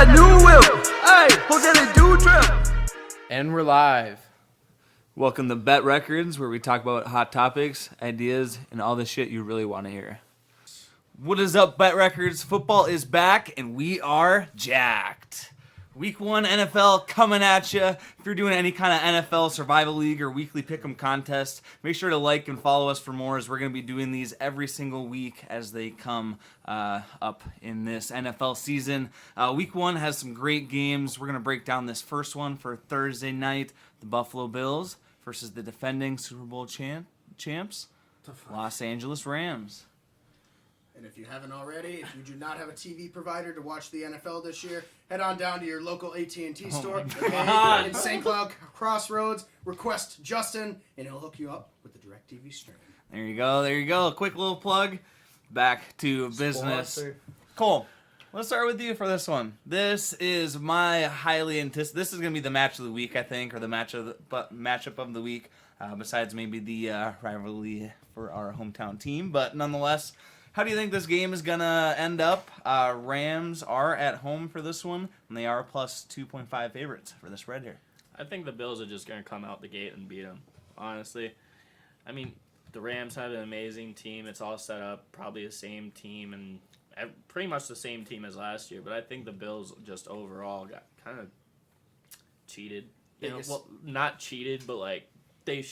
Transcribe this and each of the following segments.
that new whip. Hey, who get a do drip? And we're live. Welcome to Bet Records, where we talk about hot topics, ideas, and all the shit you really want to hear. What is up, Bet Records? Football is back, and we are jacked. Week 1 NFL coming at you. If you're doing any kind of NFL Survival League or weekly pick'em contest, make sure to like and follow us for more, as we're going to be doing these every single week as they come up in this NFL season. Week 1 has some great games. We're going to break down this first one for Thursday night. The Buffalo Bills versus the defending Super Bowl champs, Los Angeles Rams. And if you haven't already, if you do not have a TV provider to watch the NFL this year, head on down to your local AT&T store in St. Cloud Crossroads. Request Justin, and he'll hook you up with the DirecTV stream. There you go. A quick little plug. Back to business. Sponsor. Cole, let's start with you for this one. This is my highly anticipated. This is going to be the match of the week, I think, or the matchup of the week. Besides maybe the rivalry for our hometown team, but nonetheless. How do you think this game is going to end up? Rams are at home for this one, and they are plus 2.5 favorites for the spread here. I think the Bills are just going to come out the gate and beat them, honestly. I mean, the Rams have an amazing team. It's all set up, probably the same team, and pretty much the same team as last year. But I think the Bills just overall got kind of cheated. Well, not cheated, but like they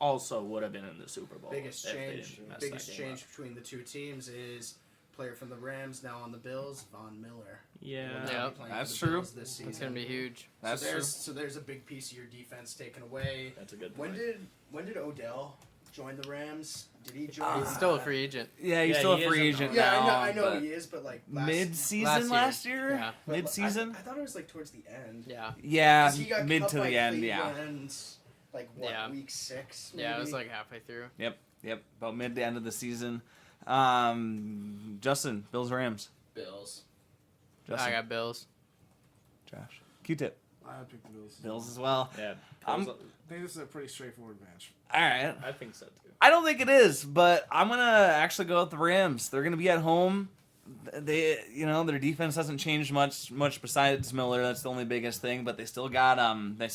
also would have been in the Super Bowl. Biggest change between the two teams is player from the Rams now on the Bills, Von Miller. Yeah, that's true. It's It's gonna be huge. That's true. So there's a big piece of your defense taken away. That's a good point. When did Odell join the Rams? Did he join? He's still a free agent. Yeah, he's still a free agent Yeah, now. I know he is, but like Mid-season last year? Yeah. Mid-season? I thought it was like towards the end. Yeah. Yeah, 'Cause he got mid cut to by the end, yeah. Cleveland, like what, Yeah. week 6? Maybe? Yeah, it was like halfway through. Yep. About mid to end of the season. Justin, Bills, Rams. Bills. Justin, I got Bills. Josh. Q-tip. I picked the Bills. Bills as well. Yeah, I think this is a pretty straightforward match. All right. I think so too. I don't think it is, but I'm going to actually go with the Rams. They're going to be at home. They, their defense hasn't changed much besides Miller. That's the only biggest thing, but they still got Donald. They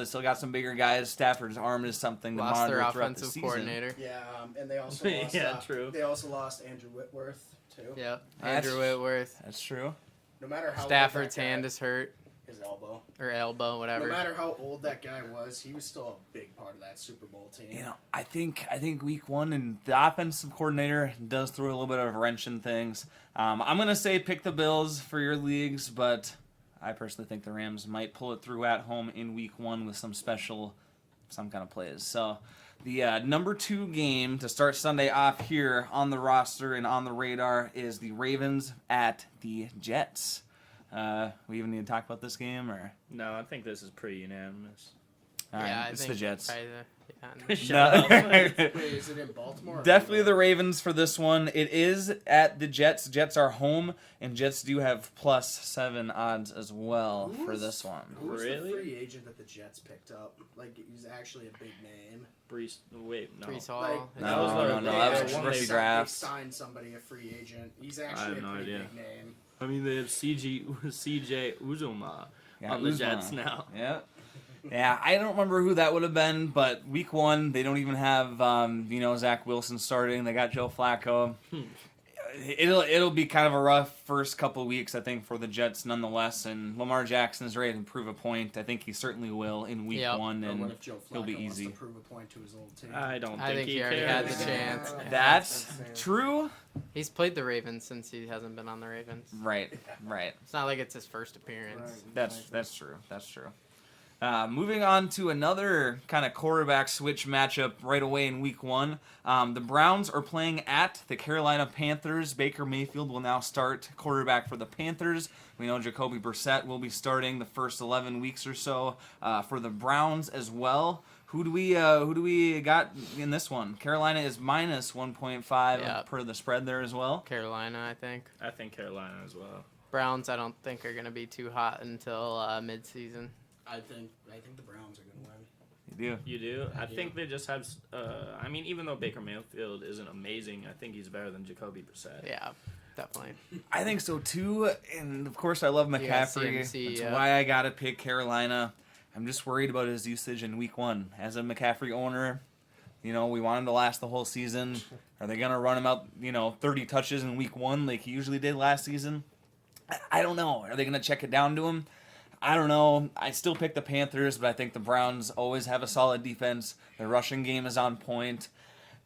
still got some bigger guys. Stafford's arm is something to Lost monitor their throughout the offensive season. coordinator. Yeah, and they also lost. Yeah, true. They also lost Andrew Whitworth too. Yep. That's- Andrew Whitworth. That's true. No matter how Stafford's old that guy- hand is hurt. his elbow. Or elbow, whatever. No matter how old that guy was, he was still a big part of that Super Bowl team. I think week 1 and the offensive coordinator does throw a little bit of a wrench in things. I'm gonna say pick the Bills for your leagues, but I personally think the Rams might pull it through at home in week 1 with some kind of plays. So the number 2 game to start Sunday off here on the roster and on the radar is the Ravens at the Jets. We even need to talk about this game, or No, I think this is pretty unanimous. all right, Yeah, I it's think the Jets. probably Shut up. Wait, is it in Baltimore? Definitely the Ravens for this one. It is at the Jets. Jets are home, and Jets do have +7 odds as well for this one. Who's Really? the free agent that the Jets picked up? Like, he's actually a big name. Wait, no. Brees Hall. Like, No, that was they rookie draft. signed somebody a free agent. He's I actually have a no pretty idea. big name. I mean, they have CJ Uzuma Yeah, on the Uzma. Jets now. Yeah. Yeah, I don't remember who that would have been, but week 1, they don't even have, Zach Wilson starting. They got Joe Flacco. It'll be kind of a rough first couple of weeks, I think, for the Jets nonetheless. And Lamar Jackson is ready to prove a point. I think he certainly will in week 1, Or and what if Joe Flacco he'll be wants easy. to prove a point to his old team? I don't I think he he already cares. had the chance. That's true. He's played the Ravens since he hasn't been on the Ravens. Right. It's not like it's his first appearance. That's true. Moving on to another kind of quarterback switch matchup right away in week 1. The Browns are playing at the Carolina Panthers. Baker Mayfield will now start quarterback for the Panthers. We know Jacoby Brissett will be starting the first 11 weeks or so for the Browns as well. Who do we got in this one? Carolina is minus 1.5 per the spread there as well. Carolina, I think. I think Carolina as well. Browns, I don't think are going to be too hot until mid-season. I think the Browns are going to win. You do? I think they just have. Even though Baker Mayfield isn't amazing, I think he's better than Jacoby Brissett. Yeah. definitely. I think so too, and of course I love McCaffrey. CMC, That's yeah. why I gotta pick Carolina. I'm just worried about his usage in Week 1. As a McCaffrey owner, we want him to last the whole season. Are they gonna run him out, 30 touches in Week 1 like he usually did last season? I don't know. Are they gonna check it down to him? I don't know. I still pick the Panthers, but I think the Browns always have a solid defense. Their rushing game is on point.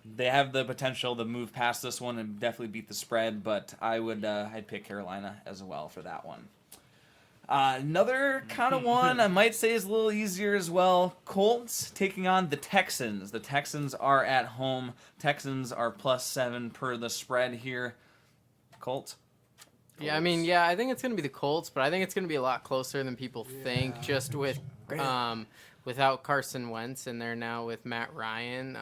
They have the potential to move past this one and definitely beat the spread, but I'd pick Carolina as well for that one. Another kind of one I might say is a little easier as well. Colts taking on the Texans. The Texans are at home. Texans are +7 per the spread here. Colts? Yeah, I think it's going to be the Colts, but I think it's going to be a lot closer than people think, just with without Carson Wentz in there now with Matt Ryan.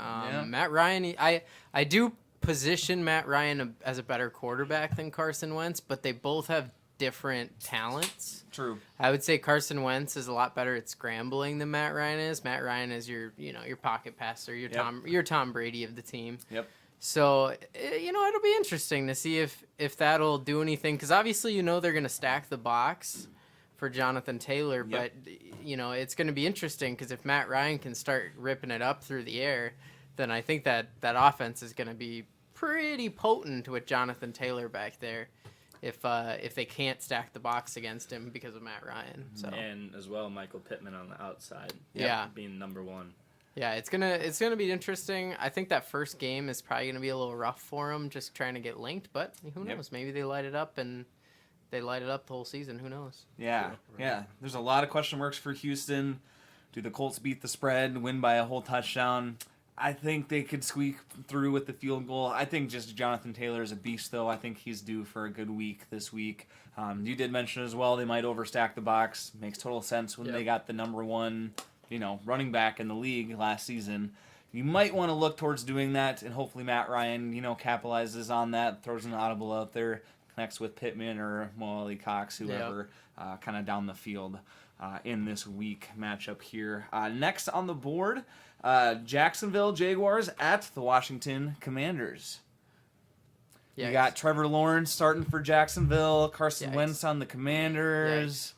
Matt Ryan, I do position Matt Ryan as a better quarterback than Carson Wentz, but they both have different talents. True. I would say Carson Wentz is a lot better at scrambling than Matt Ryan is. Matt Ryan is your pocket passer, your Tom Brady of the team. Yep. So, it'll be interesting to see if that'll do anything, because obviously they're going to stack the box for Jonathan Taylor, but it's going to be interesting because if Matt Ryan can start ripping it up through the air, then I think that offense is going to be pretty potent with Jonathan Taylor back there if they can't stack the box against him because of Matt Ryan. So And as well, Michael Pittman on the outside. Yeah. Being number one. Yeah, it's gonna be interesting. I think that first game is probably gonna be a little rough for them, just trying to get linked. But who knows? Maybe they light it up and they light it up the whole season. Who knows? Yeah. There's a lot of question marks for Houston. Do the Colts beat the spread, win by a whole touchdown? I think they could squeak through with the field goal. I think just Jonathan Taylor is a beast, though. I think he's due for a good week this week. You did mention as well they might overstack the box. Makes total sense when they got the number one, running back in the league last season. You might want to look towards doing that, and hopefully Matt Ryan, capitalizes on that, throws an audible out there, connects with Pittman or Molly Cox, whoever, kind of down the field in this week matchup here. Next on the board, Jacksonville Jaguars at the Washington Commanders. Yeah, you got Trevor Lawrence starting for Jacksonville, Carson Yikes. Wentz on the Commanders.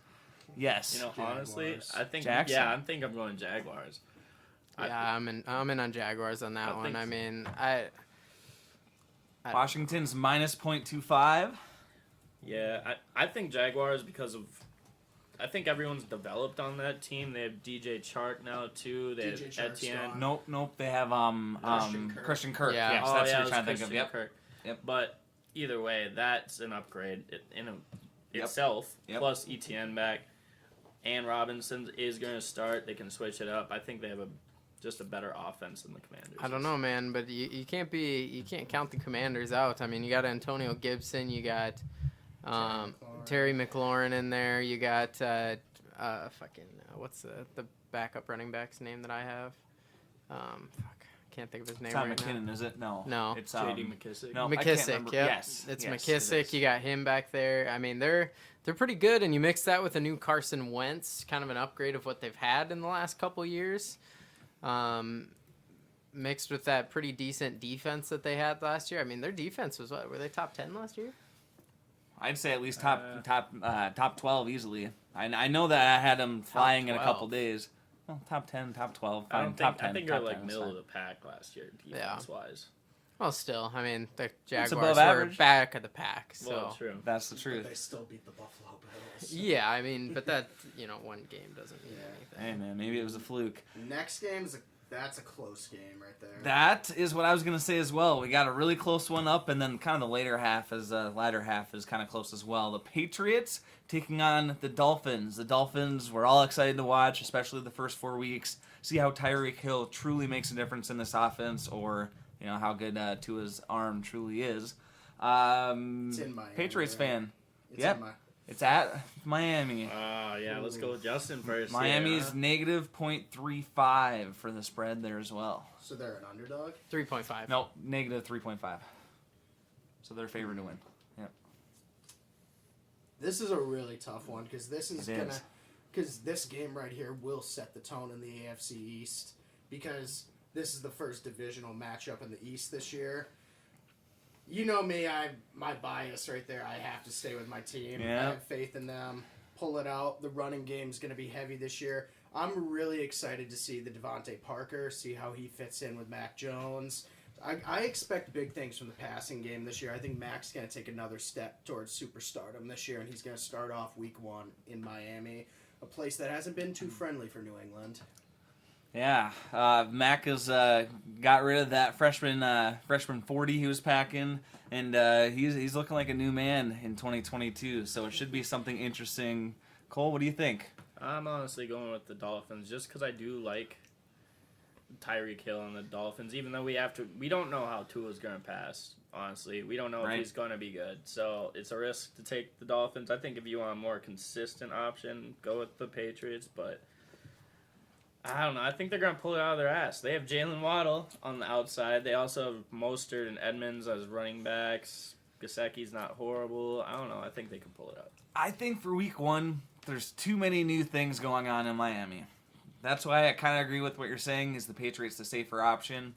Yes. Honestly, I think Jackson. I'm going Jaguars. Yeah, I'm in on Jaguars on that one. I mean, Washington's minus 0.25. Yeah, I think Jaguars because of I think everyone's developed on that team. They have DJ Chark now too. They DJ have Chark's Etienne. gone. Nope. They have Christian Kirk. Yeah. Yes, Oh, that's yeah, what it you're trying to was think of. Christian Yep. Kirk. But either way, that's an upgrade Yep. itself. Yep. Plus Etienne back, and Robinson is going to start. They can switch it up. I think they have just a better offense than the Commanders. I don't know, man, but you can't count the Commanders out. I mean, you got Antonio Gibson, you got Terry McLaurin in there, you got what's the backup running back's name that I have? Can't think of his name It's not right McKinnon, now. is it? No. No. It's J.D. McKissick. No, I can't McKissick, remember. yep. Yes. It's Yes, McKissick. it is. You got him back there. I mean, they're pretty good, and you mix that with a new Carson Wentz, kind of an upgrade of what they've had in the last couple years, mixed with that pretty decent defense that they had last year. I mean, their defense was what? Were they top 10 last year? I'd say at least top 12 easily. I know that I had them flying in a couple 12. days. Well, top 10, top 12. I don't top think 10. I think top they're 10 is middle fine. of the pack last year defense wise. Well, still, I mean, the above Jaguars were average. back of the pack. So Well, true. That's the But truth. they still beat the Buffalo Bills. yeah, I mean, but that one game doesn't mean anything. Hey man, maybe it was a fluke. Next game that's a close game right there. That is what I was gonna say as well. We got a really close one up, and then kind of the latter half is kind of close as well. The Patriots taking on the Dolphins. The Dolphins we're all excited to watch, especially the first 4 weeks. See how Tyreek Hill truly makes a difference in this offense, or how good Tua's arm truly is. It's in Miami, Patriots right? fan. It's Yep. in It's at Miami. Yeah, let's go with Justin first. Miami's yeah. negative 0.35 for the spread there as well. So they're an underdog? 3.5. No, negative 3.5. So they're favored to win. Yep. This is a really tough one because this is It gonna is. because this game right here will set the tone in the AFC East because this is the first divisional matchup in the East this year. You know me, my bias right there. I have to stay with my team. Yeah. I have faith in them. Pull it out. The running game's going to be heavy this year. I'm really excited to see the Devontae Parker, see how he fits in with Mac Jones. I expect big things from the passing game this year. I think Mac's going to take another step towards superstardom this year, and he's going to start off week 1 in Miami, a place that hasn't been too friendly for New England. Yeah, Mac has got rid of that freshman 40 he was packing, and he's looking like a new man in 2022. So it should be something interesting. Cole, what do you think? I'm honestly going with the Dolphins just because I do like Tyreek Hill and the Dolphins. Even though we don't know how Tua's going to pass. Honestly, we don't know if he's going to be good. So it's a risk to take the Dolphins. I think if you want a more consistent option, go with the Patriots, but. I don't know. I think they're going to pull it out of their ass. They have Jalen Waddle on the outside. They also have Mostert and Edmonds as running backs. Gesicki's not horrible. I don't know. I think they can pull it out. I think for week 1, there's too many new things going on in Miami. That's why I kind of agree with what you're saying. Is the Patriots the safer option?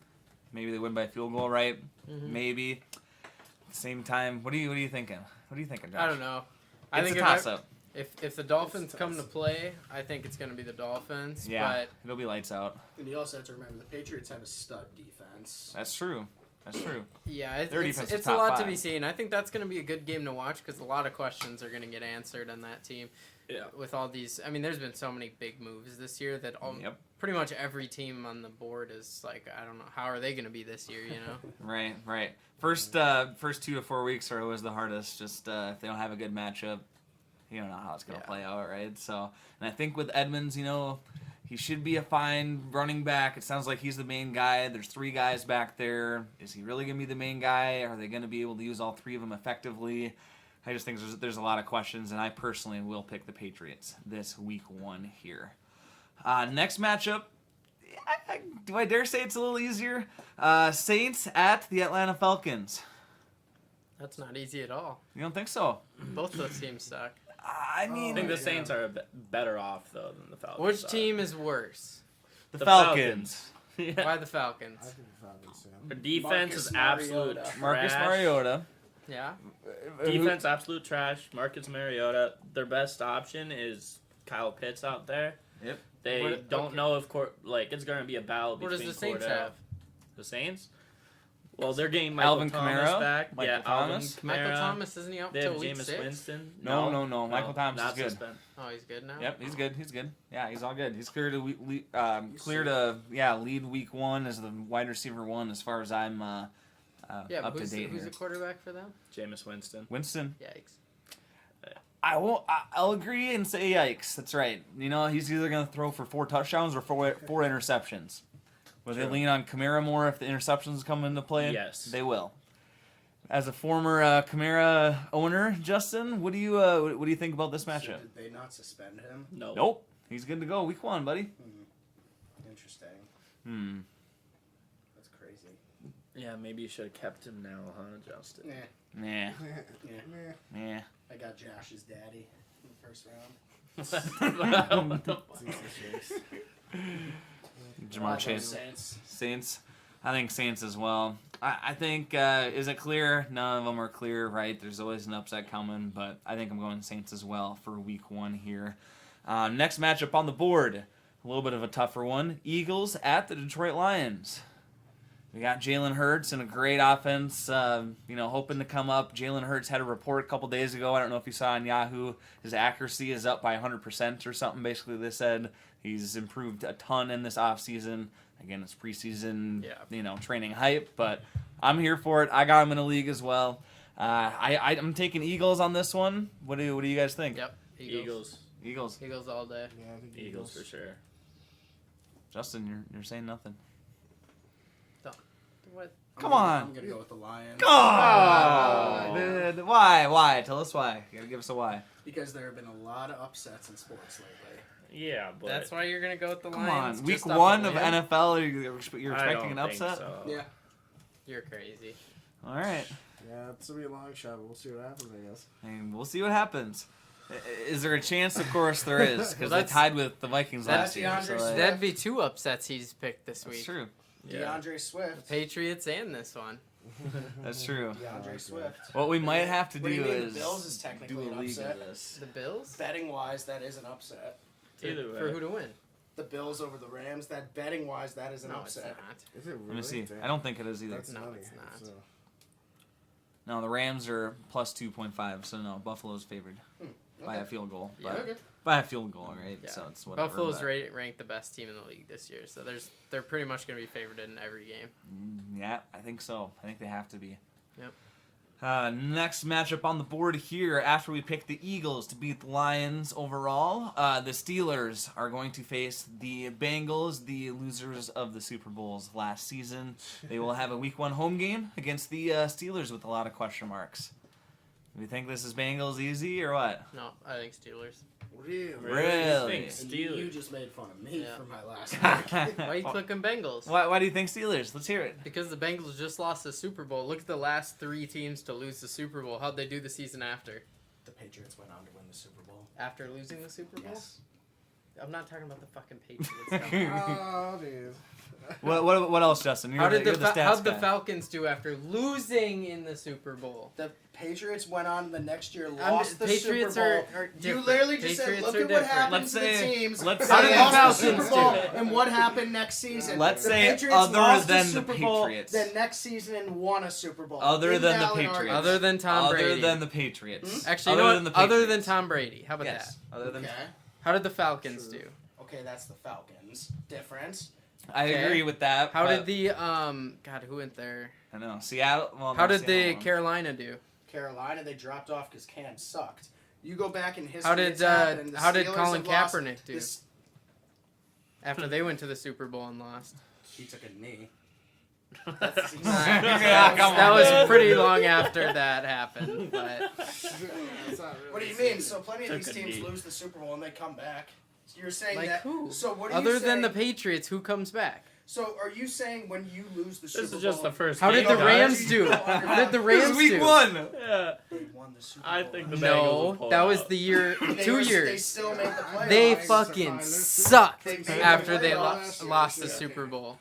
Maybe they win by field goal, right? Mm-hmm. Maybe. At the same time, what are you thinking? What are you thinking, Josh? I don't know. I think it's a toss-up. If the Dolphins come to play, I think it's going to be the Dolphins. Yeah, but it'll be lights out. And you also have to remember the Patriots have a stud defense. That's true. Yeah, it's defense is a lot top to be 5. seen. I think that's going to be a good game to watch because a lot of questions are going to get answered on that team. Yeah. With all these, I mean, there's been so many big moves this year that pretty much every team on the board is like, I don't know, how are they going to be this year, you know? Right. First 2 to 4 weeks are always the hardest. Just if they don't have a good matchup, you don't know how it's going to play out, right? So, and I think with Edmonds, he should be a fine running back. It sounds like he's the main guy. There's 3 guys back there. Is he really going to be the main guy? Are they going to be able to use all 3 of them effectively? I just think there's a lot of questions, and I personally will pick the Patriots this week 1 here. Next matchup, do I dare say it's a little easier? Saints at the Atlanta Falcons. That's not easy at all. You don't think so? Both those teams suck. I mean, I think the Saints are better off, though, than the Falcons. Which team is worse? the Falcons. Yeah. Why the Falcons? I think the Falcons, yeah. Their defense Marcus is absolute Mariota. trash. Marcus Mariota. Yeah. Defense, absolute trash. Marcus Mariota. Their best option is Kyle Pitts out there. Yep. They don't know if it's going to be a battle What between does the Saints Cordell. have? The Saints? Well, they're getting Michael Alvin Thomas Kamara? back. Michael Thomas? Alvin Michael Kamara. Thomas, isn't he out They until have week Jameis 6? Winston. No. Michael Thomas not is good. suspended. Oh, he's good now? Yep, he's good. Yeah, he's all good. He's clear to lead week 1 as the wide receiver 1 as far as I'm up to date who's here. the quarterback for them? Jameis Winston. Winston. Yikes. I'll agree and say yikes. That's right. He's either going to throw for 4 touchdowns or 4 interceptions. Will they lean on Kamara more if the interceptions come into play? Yes. They will. As a former Kamara owner, Justin, what do you think about this matchup? So did they not suspend him? No. Nope. He's good to go week 1, buddy. Interesting. That's crazy. Yeah, maybe you should have kept him now, huh, Justin? Yeah. Nah. I got Josh's daddy in the first round. What the fuck? Jamar Chase. Saints. Saints. I think Saints as well. I think, is it clear? None of them are clear, right? There's always an upset coming, but I think I'm going Saints as well for week 1 here. Next matchup on the board, a little bit of a tougher one. Eagles at the Detroit Lions. We got Jalen Hurts and a great offense, hoping to come up. Jalen Hurts had a report a couple days ago. I don't know if you saw on Yahoo. His accuracy is up by 100% or something, basically, they said. He's improved a ton in this offseason. Again, it's preseason, training hype, but I'm here for it. I got him in a league as well. I'm taking Eagles on this one. What do you guys think? Yep. Eagles. Eagles. Eagles all day. Yeah, I think Eagles for sure. Justin, you're saying nothing. What? Come on. I'm going to go with the Lions. Oh, dude. Why? Tell us why. You gotta give us a why. Because there have been a lot of upsets in sports lately. Yeah, but That's why you're going to go with the Come Lions? on. Week just off 1 a of win? NFL, you're I expecting an don't think upset? so. Yeah. You're crazy. All right. Yeah, it's going to be a long shot, but we'll see what happens, I guess. And we'll see what happens. Is there a chance? Of course there is, because they tied with the Vikings last year. DeAndre So Swift. That'd be 2 upsets he's picked this that's week. true. Yeah. DeAndre Swift. Patriots and this one. That's true. DeAndre Swift. What we might have to What do do you mean? is The Bills is do technically a an league upset. of this. The Bills? Betting wise, that is an upset. Either way. For who to win? The Bills over the Rams. That betting wise, that is an No, it's upset. not. Is it really? Let me see. Damn. I don't think it is either. That's No, money. it's not. So, No, the Rams are plus 2.5, so no, Buffalo's favored by a Okay. field goal. Yeah, But okay. by a field goal, right? Yeah. So it's whatever. Buffalo's but- ranked the best team in the league this year, so they're pretty much going to be favored in every game. Yeah, I think so. I think they have to be. Yep. Next matchup on the board here, after we pick the Eagles to beat the Lions overall, the Steelers are going to face the Bengals, the losers of the Super Bowls last season. They will have a Week 1 home game against the Steelers with a lot of question marks. Do you think this is Bengals easy or what? No, I think Steelers. really? Really? I think And you Steelers. just made fun of me Yeah. for my last pick. Why are you clicking Bengals? Why do you think Steelers? Let's hear it. Because the Bengals just lost the Super Bowl. Look at the last 3 teams to lose the Super Bowl. How'd they do the season after? The Patriots went on to win the Super Bowl. After losing the Super Bowl? Yes. I'm not talking about the fucking Patriots. Oh, dude. What else, Justin? You're How'd you're the stats how'd the guy. Falcons do after losing in the Super Bowl? The Patriots went on the next year, lost the Patriots Super Bowl. are You different. literally just Patriots said, are look at what different. happened Let's to say- the teams. let's They say- lost the Falcons Super Bowl, do. and what happened next season? Let's the say Patriots other lost than the the Super Bowl, Patriots. then next season and won a Super Bowl. Other than the Invalid Patriots. argument. Other than Tom Brady. Other than the Patriots. Actually, you other know than what? the Other than Patriots. Tom Brady. How about Yes. that? Other than Okay. How did the Falcons do? Okay, that's the Falcons. Difference. I Okay. agree with that. How but- did the God, who went there? I know Seattle? Well, How no, did the Seattle won. Carolina do? Carolina, they dropped off because Cam sucked. You go back in history. How did it's happened. The how did Steelers Colin have lost Kaepernick do this- after they went to the Super Bowl and lost? He took a knee. Yeah, come That on. was pretty long after that happened, but That's not really What do you serious. mean? So plenty of Took these a teams knee. lose the Super Bowl and they come back. So you're saying like that? who? So what are Other you than the saying- Patriots, who comes back? So are you saying when you lose the Super This Bowl? is just the first How did game, the guys. Rams do? How did the This Rams is week do? 1. Yeah. They won the Super Bowl. I think the Bengals No, will pull that it was out. the year, They 2 were- They years. still made the playoffs. They Playoffs. fucking Fine. sucked They made the after they playoffs. lost the Yeah. Super Bowl.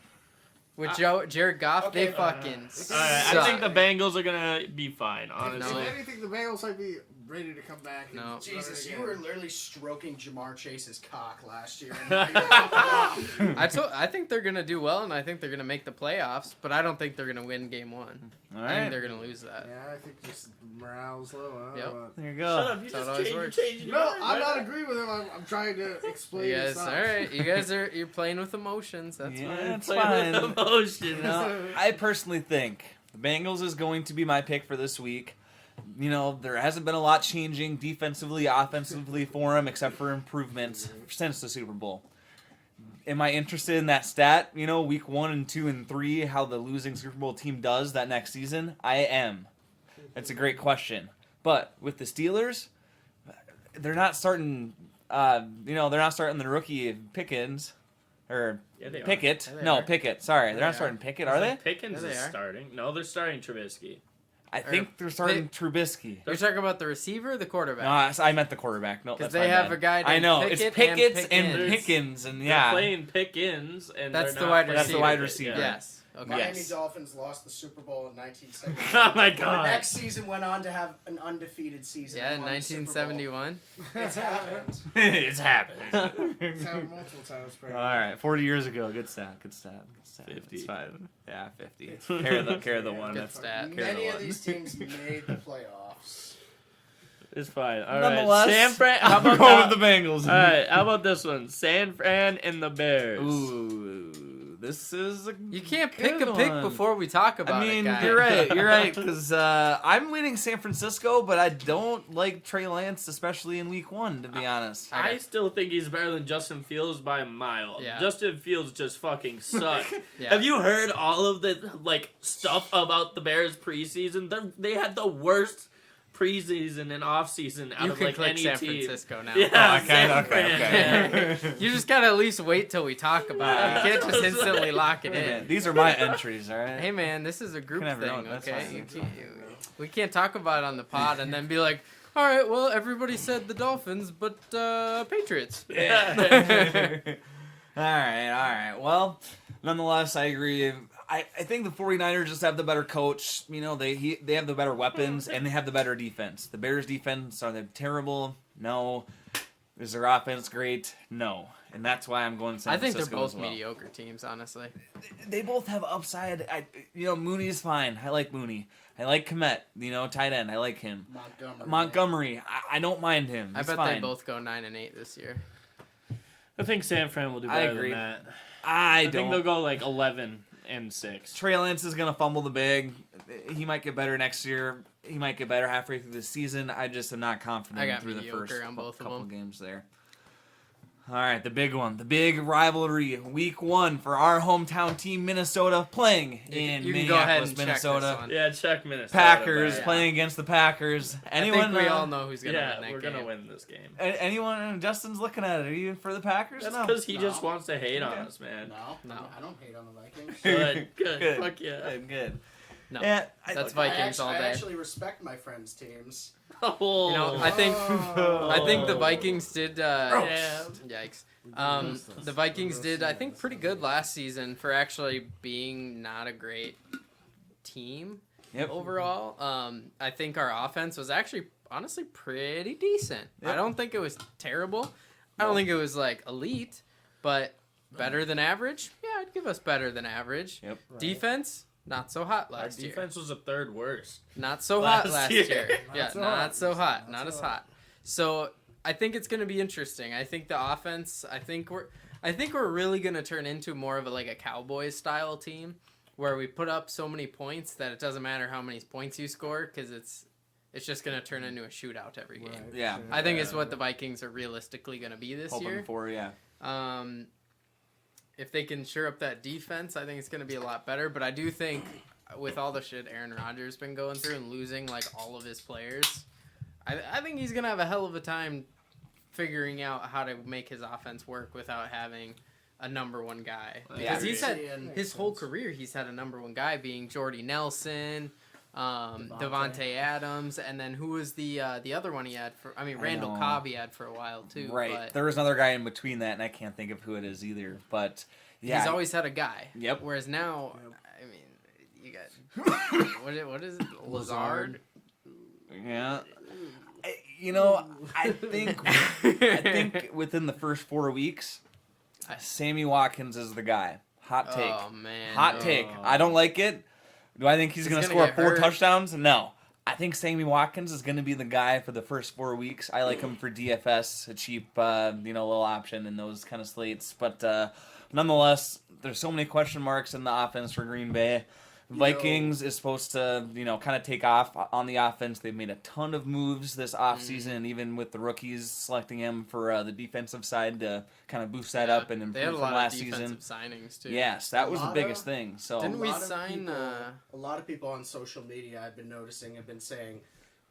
With Jared Goff, Okay, they fucking Alright, suck. I think the Bengals are gonna be fine, If honestly. anything, the Bengals might be ready to come back. and No. run Jesus, you again. were literally stroking Jamar Chase's cock last year. And now you're I think they're gonna do well, and I think they're gonna make the playoffs. But I don't think they're gonna win Game 1. All I think right. they're gonna lose that. Yeah, I think just morale's low. I don't Yep. know what- There you Shut go. up, you That's how it just always changed, works. changed your No, mind, I'm right? not agreeing with him. I'm trying to explain. You guys, it's not. all right. You guys you're playing with emotions. That's Yeah, fine. it's Playing fine. with emotion. You know, I personally think the Bengals is going to be my pick for this week. You know, there hasn't been a lot changing defensively, offensively for him, except for improvements since the Super Bowl. Am I interested in that stat? You know, week 1 and 2 and 3, how the losing Super Bowl team does that next season? I am. That's a great question. But with the Steelers, they're not starting. They're not starting the rookie Pickens or Yeah, they are. Pickett. Yeah, they No, are. Pickett. Sorry, Yeah, they're not they starting Pickett, are they? Pickens Yeah, they is are. starting. No, they're starting Trubisky. I think they're starting Trubisky. You're talking about the receiver, or the quarterback. No, I meant the quarterback. No, Because that's they my have bad. a guy I named know Pickett it's Pickett's and and Pickens. Pickens, and They're yeah, playing Pickens, and That's they're the not wide playing That's the receiver. wide Pickett, receiver. yeah. Yes. Okay. Miami Yes. Dolphins lost the Super Bowl in 1971. Oh my The god. next season went on to have an undefeated season. Yeah, and won the Super Bowl. 1971. It's happened. it's happened. It's happened multiple times. All right, 40 years ago. Good stat. 50. It's fine. Yeah, 50. Carry the one. Good That's stat. carry the Many of one. these teams made the playoffs. It's fine. All right. Nonetheless, San Fran. How I'm about going that? with the Bengals. All right. How about this one? San Fran and the Bears. Ooh, this is a You can't pick a good pick one. before we talk about I mean, it, guy. you're right, because I'm leaning San Francisco, but I don't like Trey Lance, especially in week 1, to be honest. I still think he's better than Justin Fields by a mile. Yeah. Justin Fields just fucking sucked. Yeah. Have you heard all of the stuff about the Bears preseason? They had the worst preseason and offseason out You of can click any San team. Francisco now. Yeah, Oh, okay, San okay, Fran. okay. You just gotta at least wait till we talk about it. You can't just instantly lock it Hey, man, in. these are my entries, all right? Hey man, this is a group Can have your thing, own, that's okay? fine. We can't talk about it on the pod and then be like, all right, well, everybody said the Dolphins, but Patriots. all right. Well, nonetheless, I agree. I think the 49ers just have the better coach. You know, they have the better weapons and they have the better defense. The Bears' defense, are they terrible? No. Is their offense great? No. And that's why I'm going San I think Francisco they're both as well. mediocre teams, honestly. They both have upside. Mooney's fine. I like Mooney. I like Kmet, tight end. I like him. Montgomery, I don't mind him. I He's bet fine. they both go 9-8 this year. I think San Fran will do better than that. I think they'll go like 11-6. Trey Lance is going to fumble the big. He might get better next year. He might get better halfway through the season. I just am not confident I got through the mediocre first on both of couple them. games there. All right, the big one. The big rivalry. Week 1 for our hometown team, Minnesota, playing in you can go ahead Minneapolis, and check Minnesota. this one. Yeah, check Minnesota. Packers but- playing against the Packers. Anyone? I think we all know who's going to Yeah, win that we're game. gonna win this game. Anyone? Justin's looking at it. Are you for the Packers? That's No. because he just No. wants to hate on us, man. No, No. I don't hate on the Vikings. Good. Fuck yeah. Good. No, Yeah, that's I Vikings all I day. actually respect my friends' teams. Oh. You know, I think the Vikings did. Yeah. Yikes. The Vikings did, I think, pretty good last season for actually being not a great team Yep. overall. I think our offense was actually, honestly, pretty decent. Yep. I don't think it was terrible. I don't think it was like elite, but better than average. Yeah, I'd give us better than average. Yep. Defense. Not so hot Our last year. defense was the third worst. Not so hot last last year. year. Yeah, so not hot. so hot. Not Not so as hot. hot. So I think it's going to be interesting. I think the offense. I think we're really going to turn into more of a Cowboys style team, where we put up so many points that it doesn't matter how many points you score because it's just going to turn into a shootout every game. Right. Yeah. I think it's what the Vikings are realistically going to be this Hoping year. for, yeah. If they can shore up that defense, I think it's going to be a lot better. But I do think with all the shit Aaron Rodgers been going through and losing all of his players, I think he's going to have a hell of a time figuring out how to make his offense work without having a number one guy. Yeah. Because he's had Makes his whole sense. career, he's had a number one guy being Jordy Nelson, Devontae Adams, and then who was the other one he had for? I mean, Randall know. Cobb he had for a while too. Right. But There was another guy in between that, and I can't think of who it is either. But yeah, he's always had a guy. Yep. Whereas now, Yep. I mean, you got what is it? Lazard. yeah. I think within the first 4 weeks, Sammy Watkins is the guy. Hot take. Oh man. Hot no. take. I don't like it. Do I think he's going to gonna score get 4 hurt. touchdowns? No. I think Sammy Watkins is going to be the guy for the first 4 weeks. I like him for DFS, a cheap, little option in those kind of slates. But nonetheless, there's so many question marks in the offense for Green Bay. Vikings is supposed to, kind of take off on the offense. They've made a ton of moves this offseason, even with the rookies selecting him for the defensive side to kind of boost that up and They had improve a from lot last of season. defensive signings too. Yes, that was the lot biggest of- thing. So Didn't we lot of sign, people- uh, a lot of people on social media I've been noticing have been saying,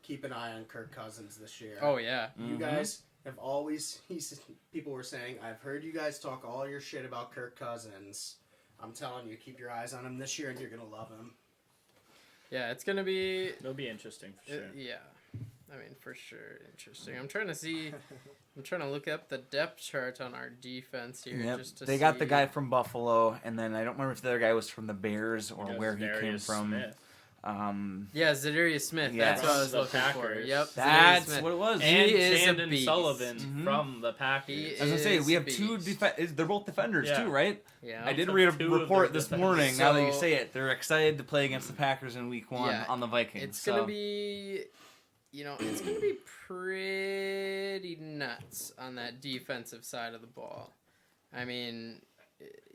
keep an eye on Kirk Cousins this year. Oh yeah. You guys have always, people were saying, I've heard you guys talk all your shit about Kirk Cousins. I'm telling you, keep your eyes on him this year and you're going to love him. Yeah, it's gonna be. It'll be interesting for sure. Yeah, I mean for sure interesting. I'm trying to look up the depth chart on our defense here. Yep. Just to They got the see- guy from Buffalo, and then I don't remember if the other guy was from the Bears or Because where he came Darius from. Smith. Yeah, Zadarius Smith. Yeah. That's what I was The looking for. Packers. Yep. Zadarius That's Smith. what it was. He And is a Shandon beast. Sullivan Mhm. from the Packers. He I was gonna say we have is two. beast. They're both defenders Yeah. too, right? Yeah. I did So read a two of report their this defenders. morning. Now that you So- say it, they're excited to play against the Packers in Week 1 Yeah, on the Vikings. It's so. gonna be, it's gonna be pretty nuts on that defensive side of the ball. I mean,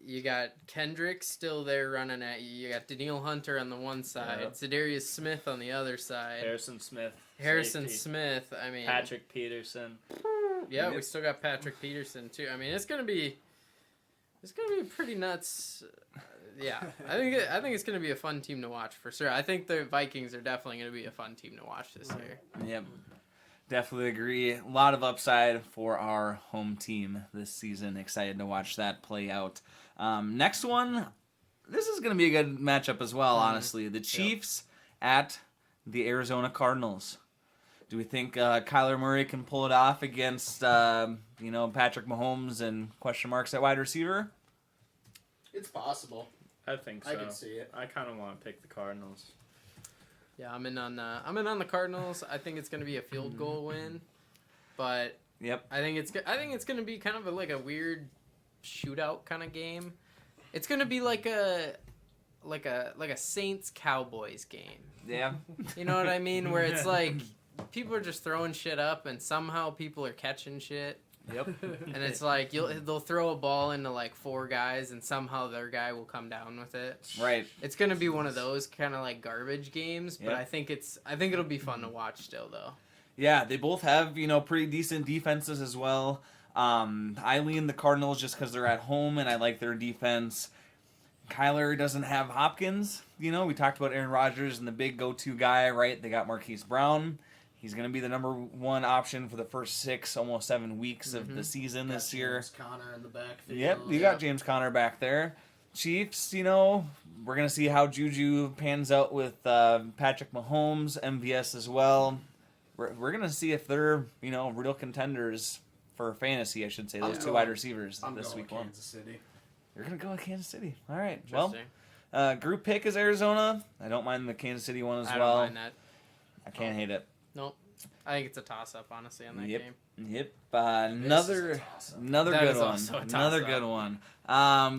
you got Kendrick still there running at you. You got Daniil Hunter on the one side, Yep. Zadarius Smith on the other side, Harrison Smith. Harrison safety. Smith. I mean, Patrick Peterson. Yeah, we still got Patrick Peterson too. I mean, it's gonna be pretty nuts. Yeah, I think it's gonna be a fun team to watch for sure. I think the Vikings are definitely gonna be a fun team to watch this year. Yep. Definitely agree. A lot of upside for our home team this season. Excited to watch that play out. Next one, this is going to be a good matchup as well, honestly. The Chiefs at the Arizona Cardinals. Do we think Kyler Murray can pull it off against, Patrick Mahomes and question marks at wide receiver? It's possible. I think so. I can see it. I kind of want to pick the Cardinals. Yeah, I'm in on the Cardinals. I think it's gonna be a field goal win, but Yep. I think it's gonna be kind of like a weird shootout kind of game. It's gonna be like a Saints Cowboys game. Yeah. You know what I mean? Where it's like people are just throwing shit up, and somehow people are catching shit. Yep. And it's like they'll throw a ball into like 4 guys, and somehow their guy will come down with it. Right. It's gonna be one of those kind of like garbage games, but Yep. I think it'll be fun to watch still though. Yeah, they both have, pretty decent defenses as well. I lean the Cardinals just because they're at home and I like their defense. Kyler doesn't have Hopkins. We talked about Aaron Rodgers and the big go-to guy, right? They got Marquise Brown. He's going to be the number 1 option for the first 6, almost 7 weeks of the season this year. James Conner in the backfield. Yep, you got James Conner back there. Chiefs, we're going to see how Juju pans out with Patrick Mahomes, MVS as well. We're going to see if they're, real contenders for fantasy, I should say, those 2 wide receivers I'm this going week 1. Kansas City. You're going to go with Kansas City. All right. Well, Interesting. group pick is Arizona. I don't mind the Kansas City one as I well. don't mind that. I can't hate it. Nope. I think it's a toss-up, honestly, on that Yep. game. Yep. This is a toss-up. Another That good is one. also a Another toss-up. good one.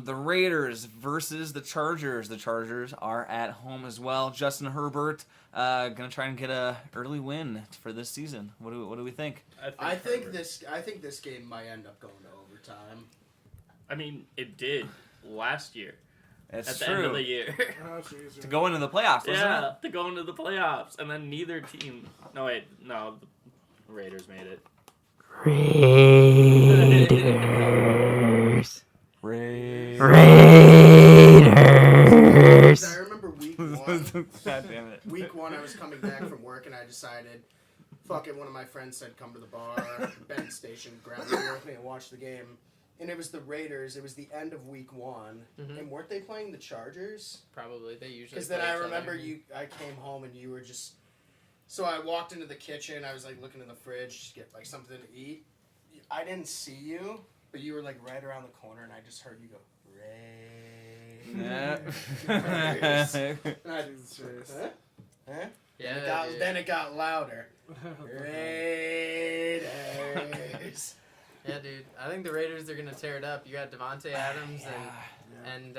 The Raiders versus the Chargers. The Chargers are at home as well. Justin Herbert gonna try and get a early win for this season. What do we think? I think this game might end up going to overtime. I mean, it did last year. It's At the true. end of the year. Oh, jeez. To go into the playoffs, wasn't Yeah, it? to go into the playoffs. And then neither team... No, the Raiders made it. I remember week 1. God damn it. Week 1, I was coming back from work and I decided, fuck it. One of my friends said, come to the bar, Bend Station, grab a beer with me and watch the game. And it was the Raiders. It was the end of week 1. And weren't they playing the Chargers? Probably. They usually Because then play I each remember other. I came home and you were just... So I walked into the kitchen. I was like looking in the fridge to get like something to eat. I didn't see you, but you were like right around the corner and I just heard you go, Raiders. And I just, huh? Huh? Yeah, Then it got louder. Raiders. Yeah, dude. I think the Raiders are gonna tear it up. You got Devontae Adams and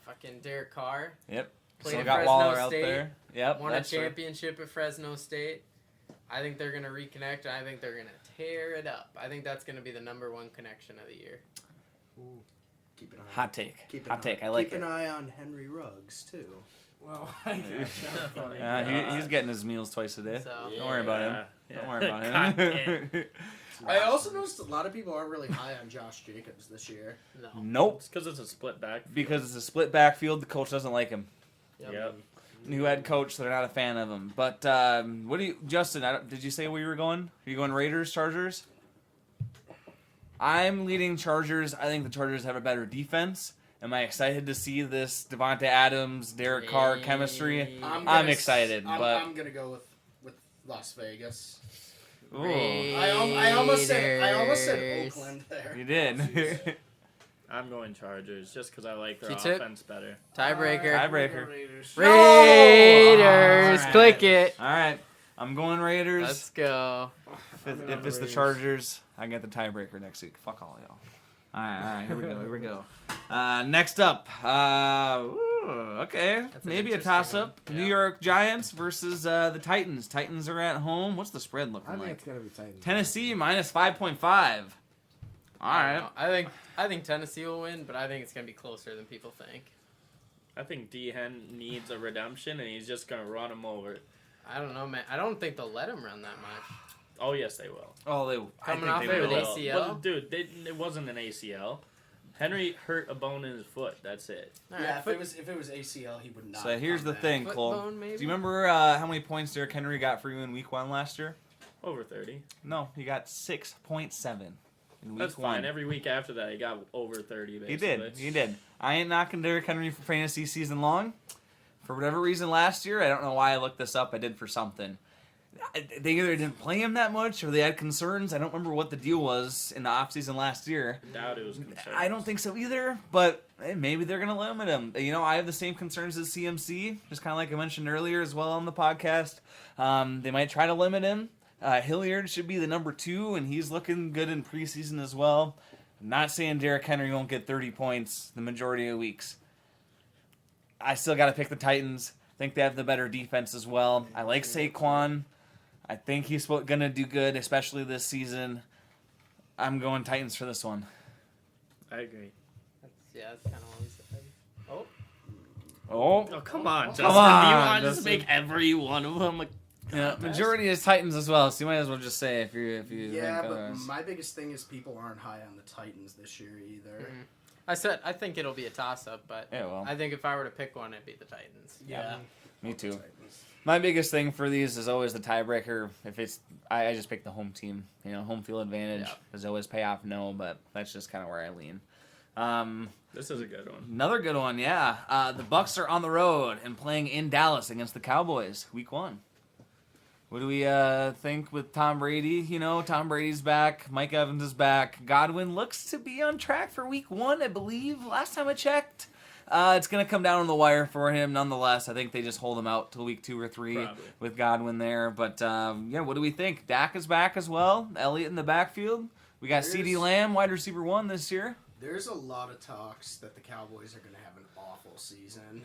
fucking Derek Carr. Yep. Played Still at got Fresno Waller out State, there. Yep. Won a that's true. championship at Fresno State. I think they're gonna reconnect. I think they're gonna tear it up. I think that's gonna be the number 1 connection of the year. Keep an eye. Hot take. Keep an Hot eye- take. I like Keep it. an eye on Henry Ruggs too. Well, He's getting his meals twice a day. So Don't worry about him. Yeah. Don't worry about God him. I also noticed a lot of people aren't really high on Josh Jacobs this year. no. Nope. It's because it's a split back. Because it's a split backfield, the coach doesn't like him. Yep. New head coach, they're not a fan of him. But what do you, Justin? Did you say where you were going? Are you going Raiders, Chargers? I'm leading Chargers. I think the Chargers have a better defense. Am I excited to see this Devontae Adams, Derek Carr chemistry? I'm excited, but I'm gonna go with Las Vegas. Ooh, I almost said Oakland there. you did. I'm going Chargers just because I like their Q-tip? offense better. Tiebreaker. Tiebreaker. Raiders. Raiders. All right. Click it. All right, I'm going Raiders. Let's go. If it's the Chargers, I get the tiebreaker next week. Fuck all y'all. All right, here we go. Next up, okay, That's an maybe a interesting toss-up. one. New Yeah. York Giants versus the Titans. Titans are at home. What's the spread I looking think like? it's gonna be Titans. Tennessee minus 5.5. All I don't right. know. I think Tennessee will win, but I think it's gonna be closer than people think. I think D-Hen needs a redemption, and he's just going to run him over. I don't know, man. I don't think they'll let him run that much. Oh, yes, they will. Oh, I Coming think off they it with will. ACL? Well, dude, it wasn't an ACL. Henry hurt a bone in his foot. That's it. All right, Yeah, if foot- it was ACL, he would not. So here's come the back. thing, foot Cole. bone, maybe? Do you remember how many points Derrick Henry got for you in Week 1 last year? Over 30. No, he got 6.7 in Week That's 1. fine. Every week after that, he got over 30, He basically. did. I ain't knocking Derrick Henry for fantasy season long. For whatever reason last year, I don't know why I looked this up. I did for something. they either didn't play him that much or they had concerns. I don't remember what the deal was in the offseason last year. I doubt it was concerns. I don't think so either, but maybe they're going to limit him. You know, I have the same concerns as CMC, just kind of like I mentioned earlier as well on the podcast. They might try to limit him. Hilliard should be the number 2, and he's looking good in preseason as well. I'm not saying Derrick Henry won't get 30 points the majority of weeks. I still got to pick the Titans. I think they have the better defense as well. I like Saquon. I think he's going to do good, especially this season. I'm going Titans for this one. I agree. That's kind of what we said. Oh. Oh, Come on, Justin. Come on, you want to just Justin. make every one of them yeah. Majority is Titans as well, so you might as well just say if you Yeah, think but otherwise. my biggest thing is people aren't high on the Titans this year either. I think it'll be a toss-up, but Yeah, well. I think if I were to pick one, it'd be the Titans. Yeah. Me too. Titans. My biggest thing for these is always the tiebreaker. If it's, I just pick the home team. You know, home field advantage. Yeah. Does it always pay off? No, but that's just kind of where I lean. This is a good one. Another good one, yeah. The Bucs are on the road and playing in Dallas against the Cowboys, Week 1. What do we think with Tom Brady? You know, Tom Brady's back. Mike Evans is back. Godwin looks to be on track for Week 1, I believe. Last time I checked. It's going to come down on the wire for him nonetheless. I think they just hold him out till Week 2 or 3 Probably. with Godwin there. But, yeah, what do we think? Dak is back as well. Elliott in the backfield. We got CeeDee Lamb, wide receiver 1 this year. There's a lot of talks that the Cowboys are going to have an awful season.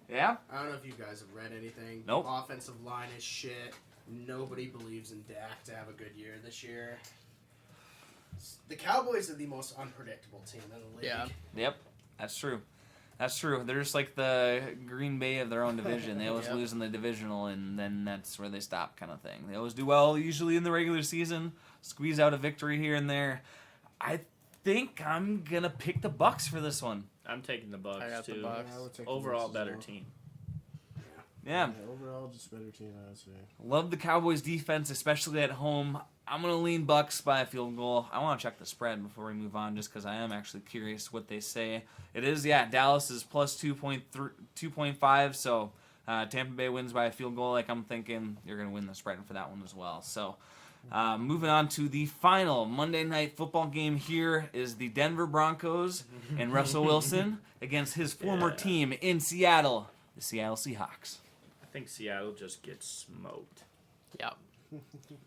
Yeah? I don't know if you guys have read anything. Nope. The offensive line is shit. Nobody believes in Dak to have a good year this year. The Cowboys are the most unpredictable team in the league. Yeah. Yep, that's true. That's true. They're just like the Green Bay of their own division. They always Yep. lose in the divisional, and then that's where they stop kind of thing. They always do well, usually in the regular season, squeeze out a victory here and there. I think I'm going to pick the Bucs for this one. I'm taking the Bucks I got the too. Bucs. I would take the Overall, Bucs as better well. team. Yeah. Overall, just better team, I would say. Love the Cowboys' defense, especially at home. I'm going to lean Bucs by a field goal. I want to check the spread before we move on just because I am actually curious what they say. It is, yeah, Dallas is plus 2.5, so Tampa Bay wins by a field goal. Like I'm thinking you're going to win the spread for that one as well. So moving on to the final Monday Night Football game here is the Denver Broncos and Russell Wilson against his former team in Seattle, the Seattle Seahawks. I think Seattle just gets smoked. Yep.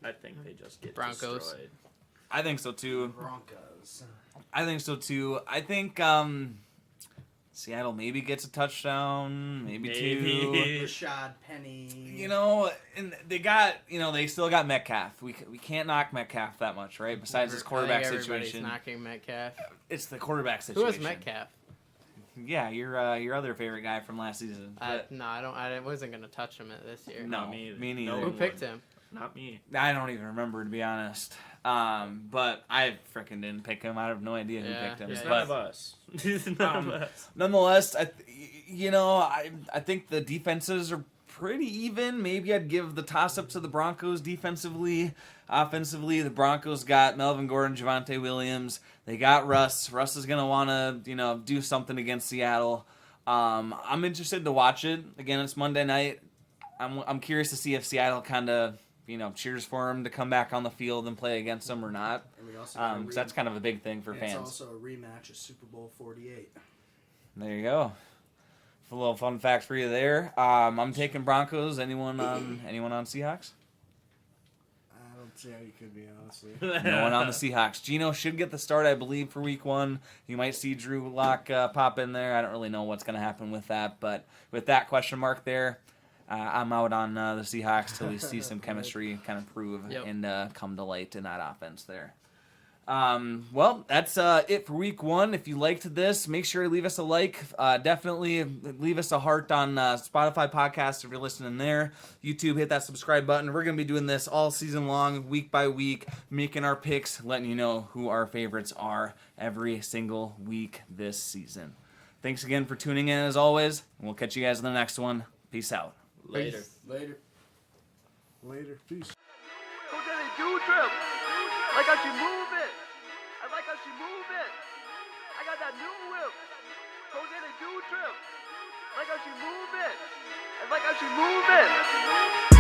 I think they just get Broncos. destroyed. I think so too. Broncos. I think so too. I think Seattle maybe gets a touchdown, maybe two. Rashad Penny. You know, and they got, they still got Metcalf. We can't knock Metcalf that much, right? Besides his quarterback I think everybody's situation. knocking Metcalf. It's the quarterback Who situation. has Metcalf? Yeah, your other favorite guy from last season. But No, I wasn't gonna touch him this year. no, Not me either. me No neither. Who one picked would. him? Not me. I don't even remember, to be honest. But I freaking didn't pick him. I have no idea who Yeah, picked him. yeah, It's But none of us. None of us. nonetheless, I think the defenses are pretty even. Maybe I'd give the toss-up to the Broncos defensively. Offensively, the Broncos got Melvin Gordon, Javonte Williams. They got Russ. Russ is going to want to, do something against Seattle. I'm interested to watch it. Again, it's Monday night. I'm curious to see if Seattle kind of, cheers for him to come back on the field and play against them or not. And we also got a 'Cause that's kind of a big thing for and fans. It's also a rematch of Super Bowl 48. There you go. A little fun fact for you there. I'm taking Broncos. Anyone on Seahawks? I don't see how you could be, honestly. No one on the Seahawks. Geno should get the start, I believe, for Week 1. You might see Drew Lock pop in there. I don't really know what's going to happen with that, but with that question mark there, I'm out on the Seahawks till we see some chemistry kind of prove Yep. and come to light in that offense there. Well, that's it for Week 1. If you liked this, make sure to leave us a like. Definitely leave us a heart on Spotify podcast if you're listening there. YouTube, hit that subscribe button. We're going to be doing this all season long, week by week, making our picks, letting you know who our favorites are every single week this season. Thanks again for tuning in as always, and we'll catch you guys in the next one. Peace out. Later. Later. Later. Peace. Who did it do trip? Like how she move it. I like how she move it. I got that new whip. Who did it do trip? Like how she move it. I like how she move it.